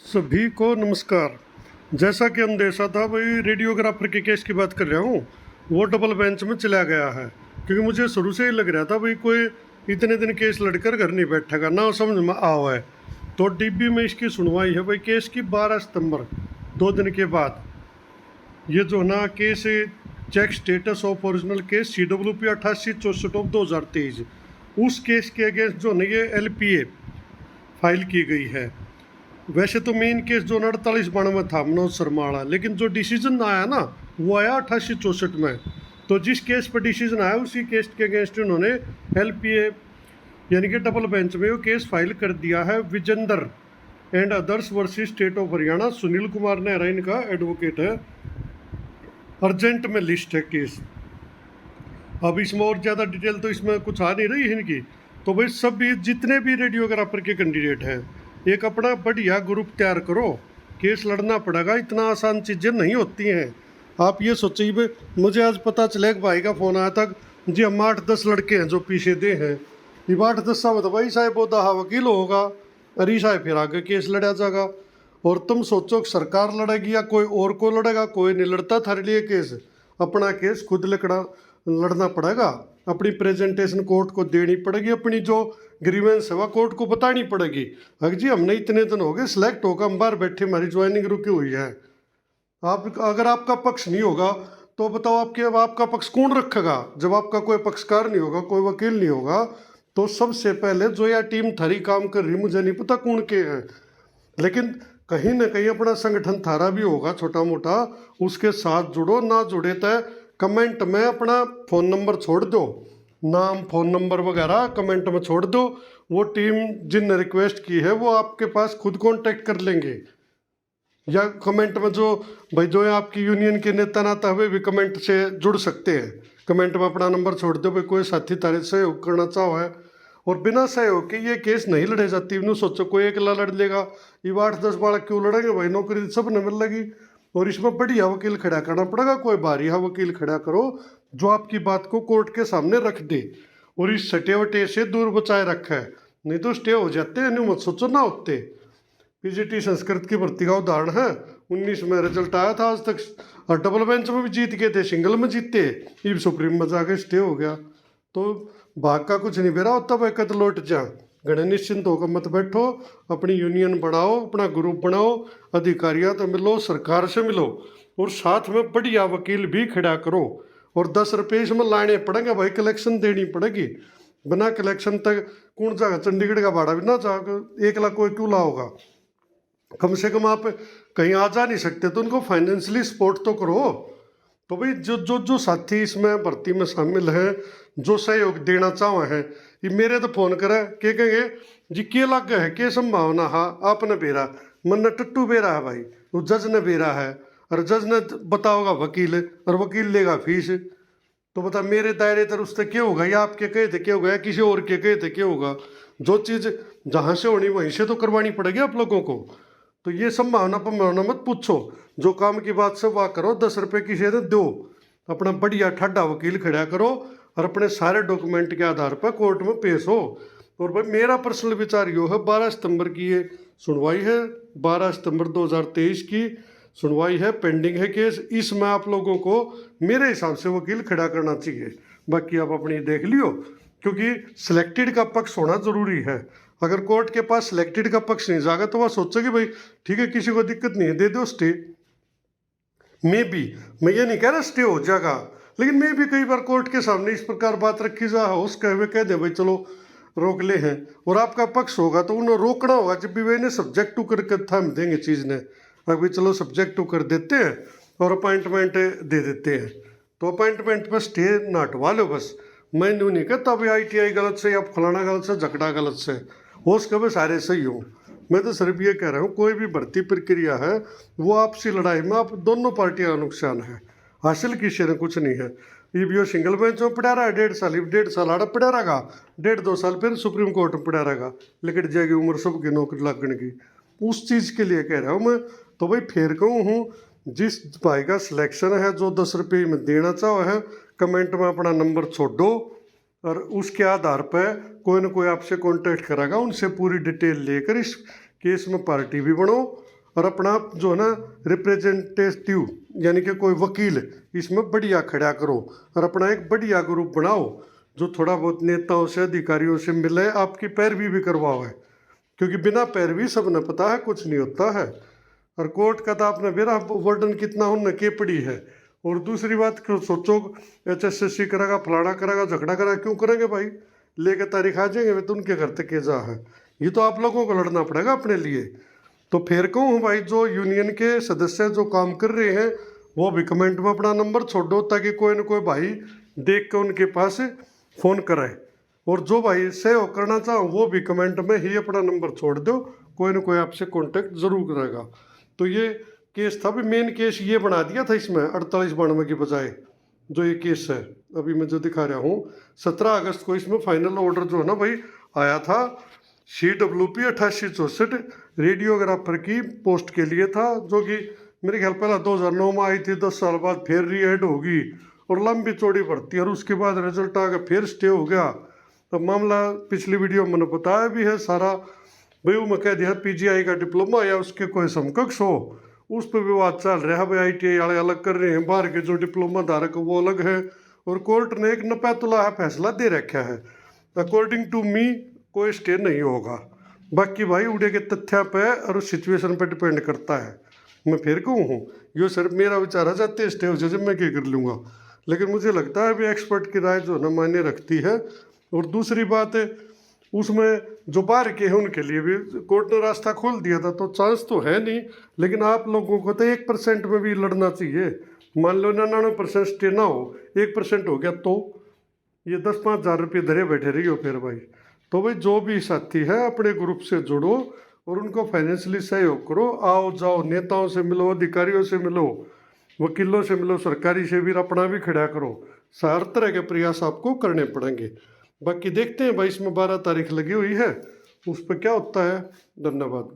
सभी को नमस्कार। जैसा कि अंदेशा था भाई, रेडियोग्राफर के केस की बात कर रहा हूँ। वो डबल बेंच में चला गया है क्योंकि मुझे शुरू से ही लग रहा था भाई कोई इतने दिन केस लड़कर घर नहीं बैठेगा, ना समझ में आओ है। तो डीबी में इसकी सुनवाई है भाई केस की 12 सितंबर, 2 दिन के बाद। ये जो ना case check status of original case CWP 8864/2023, उस केस के अगेंस्ट जो ना ये LPA फाइल की गई है। वैसे तो मेन केस जो 4892 में था मनोज शर्मा वाला, लेकिन जो डिसीजन आया ना वो आया 8864 में। तो जिस केस पर डिसीजन आया उसी केस के अगेंस्ट उन्होंने LPA यानी कि डबल बेंच में वो केस फाइल कर दिया है। Vijender and others versus state of Haryana. Sunil Kumar Nehra इनका एडवोकेट है। अर्जेंट में लिस्ट है केस। अब इसमें और ज़्यादा डिटेल तो इसमें कुछ आ नहीं रही है इनकी। तो भाई सब भी जितने भी रेडियोग्राफर के कैंडिडेट हैं, एक अपना बढ़िया ग्रुप तैयार करो। केस लड़ना पड़ेगा, इतना आसान चीज़ें नहीं होती हैं। आप ये सोचिए भाई, मुझे आज पता चला एक भाई का फ़ोन आया था जी, हम 8-10 लड़के हैं जो पीछे दे हैं। ये 8-10 साल तो भाई साहब बोधा वकील होगा, अरे साहब फिर आगे केस लड़ा जाएगा। और तुम सोचो सरकार लड़ेगी या कोई और को लड़ेगा, कोई नहीं लड़ता थारे लिए केस। अपना केस खुद लड़ना पड़ेगा, अपनी प्रेजेंटेशन कोर्ट को देनी पड़ेगी, अपनी जो ग्रीवेंस है वह कोर्ट को बतानी पड़ेगी। अगर जी हमने इतने दिन हो गए सिलेक्ट होकर हम बाहर बैठे, हमारी ज्वाइनिंग रुकी हुई है। आप अगर आपका पक्ष नहीं होगा तो बताओ आपका पक्ष कौन रखेगा? जब आपका कोई पक्षकार नहीं होगा, कोई वकील नहीं होगा, तो सबसे पहले जो यह टीम थारी काम कर रही, मुझे नहीं पता कौन के है, लेकिन कहीं ना कहीं अपना संगठन थारा भी होगा छोटा मोटा, उसके साथ जुड़ो। ना जुड़े तो कमेंट में अपना फ़ोन नंबर छोड़ दो, नाम फ़ोन नंबर वगैरह कमेंट में छोड़ दो। वो टीम जिनने रिक्वेस्ट की है वो आपके पास खुद कांटेक्ट कर लेंगे। या कमेंट में जो भाई जो है आपकी यूनियन के नेता नाता हुए भी कमेंट से जुड़ सकते हैं। कमेंट में अपना नंबर छोड़ दो भाई, कोई साथी तारे सहयोग करना चाहो है। और बिना सहयोग के ये केस नहीं लड़े जाती। इन्हों सोचो कोई अकेला लड़ लेगा, ये 8-10 बालक क्यों लड़ेंगे भाई? नौकरी सब ने मिल लगी। और इसमें बढ़िया वकील खड़ा करना पड़ेगा, कोई बारिया वकील खड़ा करो जो आपकी बात को कोर्ट के सामने रख दे और इस सटे वटे से दूर बचाए रखे। नहीं तो स्टे हो जाते हैं, मत सोचो ना होते। PGT संस्कृत की भर्ती का उदाहरण है, 19 में रिजल्ट आया था, आज तक और डबल बेंच में भी जीत गए थे, सिंगल में जीते, ये सुप्रीम में जाके स्टे हो गया। तो भाग का कुछ नहीं बेरा होता भाई, कद लौट जा। गणे निश्चिंत होकर मत बैठो, अपनी यूनियन बनाओ, अपना ग्रुप बनाओ, अधिकारियों तो मिलो, सरकार से मिलो, और साथ में बढ़िया वकील भी खड़ा करो। और 10 रुपये इसमें लाने पड़ेंगे भाई, कलेक्शन देनी पड़ेगी। बिना कलेक्शन तक कौन जाएगा? चंडीगढ़ का भाड़ा भी ना जाएगा, 1 लाख कोई क्यों लाओगा? कम से कम आप कहीं आ जा नहीं सकते तो उनको फाइनेंशियली सपोर्ट तो करो। तो भाई जो जो जो साथी इसमें भर्ती में शामिल हैं, जो सहयोग देना चाहो हैं, ये मेरे तो फोन करे के कहेंगे जी के लग है, के संभावना हाँ आपने बेरा मन ने टट्टू बेरा है भाई, वो जज ने बेरा है, और जज ने बताओगा वकील, और वकील लेगा फीस। तो बता मेरे दायरे तर उससे क्या होगा, या आपके कहे थे क्या होगा, या किसी और के कहे थे क्या होगा? जो चीज़ जहाँ से होनी वहीं से तो करवानी पड़ेगी आप लोगों को। तो ये संभावना पर मत पूछो, जो काम की बात से वाह करो। 10 रुपये किसी ने दो, अपना बढ़िया ठाडा वकील खड़ा करो और अपने सारे डॉक्यूमेंट के आधार पर कोर्ट में पेश हो। और भाई मेरा पर्सनल विचार यो है, 12 सितंबर की ये सुनवाई है, 12 सितंबर 2023 की सुनवाई है, पेंडिंग है केस। इसमें आप लोगों को मेरे हिसाब से वकील खड़ा करना चाहिए। बाकी आप अपनी देख लियो, क्योंकि सिलेक्टेड का पक्ष होना ज़रूरी है। अगर कोर्ट के पास सिलेक्टेड का पक्ष नहीं जाएगा तो वह सोचेगी भाई ठीक है किसी को दिक्कत नहीं है, दे दो स्टे। मैं ये नहीं कह रहा स्टे हो जाएगा, लेकिन मैं भी कई बार कोर्ट के सामने इस प्रकार बात रखी जा हो, उसके हुए कह दे भाई चलो रोक ले हैं, और आपका पक्ष होगा तो उन्हें रोकना होगा। जब भी वही सब्जेक्ट टू करके थाम देंगे चीज़ ने, अभी चलो सब्जेक्ट टू कर देते हैं और अपॉइंटमेंट दे देते हैं, तो अपॉइंटमेंट पर स्टे ना हटवा लो बस। मैं नहीं कहता भाई ITI गलत से या फलाना गलत से झगड़ा गलत से, हो उसके भी सारे सही हो। मैं तो सिर्फ ये कह रहा हूँ कोई भी भर्ती प्रक्रिया है वो आपसी लड़ाई में आप दोनों पार्टियों का नुकसान है, हासिल किसी ने कुछ नहीं है। ये भी सिंगल बेंच में पड़ा रहा 1.5 साल आड़ा पड़ा रहेगा, 1.5-2 साल फिर सुप्रीम कोर्ट में पड़ा रहेगा, लेकिन जाएगी उम्र सबकी नौकरी लगने की। उस चीज़ के लिए कह रहा हूँ मैं। तो भाई फिर कहूँ हूँ, जिस भाई का सिलेक्शन है, जो 10 रुपये में देना चाहो है, कमेंट में अपना नंबर छोड़ो और उसके आधार पर कोई ना कोई आपसे कांटेक्ट करेगा, उनसे पूरी डिटेल लेकर इस केस में पार्टी भी बनो और अपना जो है ना रिप्रेजेंटेटिव यानी कि कोई वकील इसमें बढ़िया खड़ा करो और अपना एक बढ़िया ग्रुप बनाओ जो थोड़ा बहुत नेताओं से अधिकारियों से मिले, आपकी पैरवी भी करवाओ, क्योंकि बिना पैरवी सबने पता है कुछ नहीं होता है। और कोर्ट का तो आपने बेरा वर्डन कितना उनने के पड़ी है। और दूसरी बात क्यों सोचो HSSC करेगा, फलाना करेगा, झगड़ा करेगा, क्यों करेंगे भाई, लेके तारीख आ जाएंगे वे तो उनके घर तक के जा है। ये तो आप लोगों को लड़ना पड़ेगा अपने लिए। तो फिर कहूँ भाई, जो यूनियन के सदस्य जो काम कर रहे हैं वो भी कमेंट में अपना नंबर छोड़ दो, ताकि कोई ना कोई भाई देख के उनके पास फ़ोन कराए। और जो भाई सहयोग करना चाहो वो भी कमेंट में ही अपना नंबर छोड़ दो, कोई ना कोई आपसे कांटेक्ट जरूर करेगा। तो ये केस था भी, मेन केस ये बना दिया था इसमें 4892 के बजाय। जो ये केस है अभी मैं जो दिखा रहा हूँ, 17 अगस्त को इसमें फाइनल ऑर्डर जो है ना भाई आया था। CWP 8864 रेडियोग्राफर की पोस्ट के लिए था, जो कि मेरे ख्याल पहला 2009 में आई थी, 10 साल बाद फिर रीएड होगी और लंबी चौड़ी भर्ती, और उसके बाद रिजल्ट आ गया फिर स्टे हो गया। तो मामला पिछली वीडियो में मैंने बताया भी है सारा भाई। वो मैं कह दिया PGI का डिप्लोमा या उसके कोई समकक्ष हो, उस पर विवाद चल रहा है भाई। ITI वाले अलग कर रहे हैं, बाहर के जो डिप्लोमा धारक वो अलग है, और कोर्ट ने एक 90 तुला फैसला दे रखा है। अकॉर्डिंग टू मी कोई स्टे नहीं होगा। बाकी भाई उड़े के तथ्य पे और सिचुएशन पे डिपेंड करता है। मैं फिर कहूँ हूँ ये सिर्फ मेरा विचार है, जाते स्टे हो जाए मैं क्या कर लूँगा, लेकिन मुझे लगता है भी एक्सपर्ट की राय जो है ना मायने रखती है। और दूसरी बात है, उसमें जो बाहर के हैं उनके लिए भी कोर्ट ने रास्ता खोल दिया था, तो चांस तो है नहीं, लेकिन आप लोगों को तो 1% में भी लड़ना चाहिए। मान लो 99% स्टे ना हो, 1% हो गया तो ये 10-5 हज़ार रुपये धरे बैठे रही हो फिर भाई। तो भाई जो भी साथी है अपने ग्रुप से जुड़ो और उनको फाइनेंशियली सहयोग करो। आओ जाओ, नेताओं से मिलो, अधिकारियों से मिलो, वकीलों से मिलो, सरकारी से भी अपना भी खड़ा करो। हर तरह के प्रयास आपको करने पड़ेंगे। बाकी देखते हैं भाई, इसमें 12 तारीख लगी हुई है, उस पर क्या होता है। धन्यवाद।